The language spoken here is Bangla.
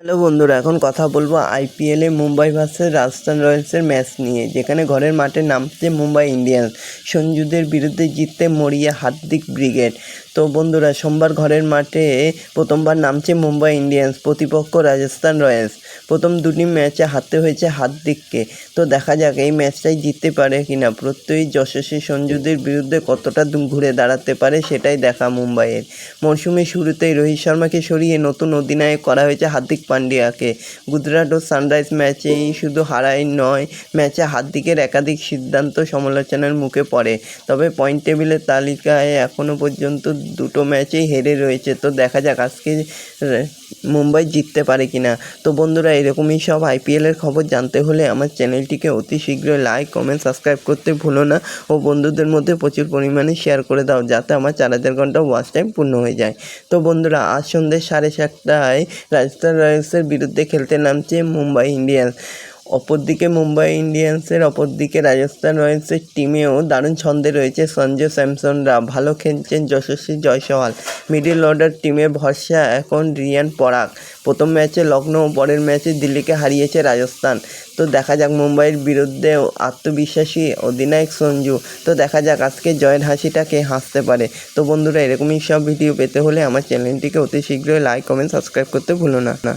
হ্যালো বন্ধুরা, এখন কথা বলবো আইপিএলে মুম্বাই ভার্সেস রাজস্থান রয়্যালসের ম্যাচ নিয়ে, যেখানে ঘরের মাঠে নামছে মুম্বাই ইন্ডিয়ান্স। সঞ্জুদের বিরুদ্ধে জিততে মরিয়া হার্দিক ব্রিগেড। তো বন্ধুরা, সোমবার ঘরের মাঠে প্রথমবার নামছে মুম্বাই ইন্ডিয়ান্স, প্রতিপক্ষ রাজস্থান রয়্যালস। প্রথম দুটি ম্যাচে হারতে হয়েছে হার্দিককে। তো দেখা যাক এই ম্যাচটাই জিততে পারে কিনা। প্রত্যয়ী যশস্বী সঞ্জুদের বিরুদ্ধে কতটা ঘুরে দাঁড়াতে পারে সেটাই দেখা মুম্বাইয়ের। মরশুমের শুরুতেই রোহিত শর্মাকে সরিয়ে নতুন অধিনায়ক করা হয়েছে হার্দিক পান্ডিয়াকে। গুজরাট ও সানরাইজ ম্যাচেই শুধু হারাই নয়, ম্যাচে হার্দিকের একাধিক সিদ্ধান্ত সমালোচনার মুখে পড়ে। তবে পয়েন্ট টেবিলের তালিকায় এখনও পর্যন্ত দুটো ম্যাচেই হেরে রয়েছে। তো দেখা যাক আজকে মুম্বাই জিততে পারে কিনা। তো বন্ধুরা, এরকমই সব আইপিএলের খবর জানতে হলে আমার চ্যানেলটিকে অতি শীঘ্রই লাইক, কমেন্ট, সাবস্ক্রাইব করতে ভুলো না ও বন্ধুদের মধ্যে প্রচুর পরিমাণে শেয়ার করে দাও, যাতে আমার 4000 ঘন্টা ওয়াচ টাইম পূর্ণ হয়ে যায়। তো বন্ধুরা, আজ সন্ধ্যে 7:30টায় রাজস্থান রয়্যালসের বিরুদ্ধে খেলতে নামছে মুম্বাই ইন্ডিয়ান্স। অপরদিকে রাজস্থান রয়্যালসের টিমেও দারুণ ছন্দে রয়েছে সঞ্জু স্যামসনরা। ভালো খেলছেন যশস্বী জয়সওয়াল। মিডল অর্ডার টিমের ভরসা এখন রিয়ান পরাগ। প্রথম ম্যাচে লখনৌ, পরের ম্যাচে দিল্লিকে হারিয়েছে রাজস্থান। তো দেখা যাক মুম্বাইয়ের বিরুদ্ধে আত্মবিশ্বাসী অধিনায়ক সঞ্জু। তো দেখা যাক আজকে জয়ের হাসিটাকে হাসতে পারে। তো বন্ধুরা, এরকমই সব ভিডিও পেতে হলে আমার চ্যানেলটিকে অতি শীঘ্রই লাইক, কমেন্ট, সাবস্ক্রাইব করতে ভুলো না।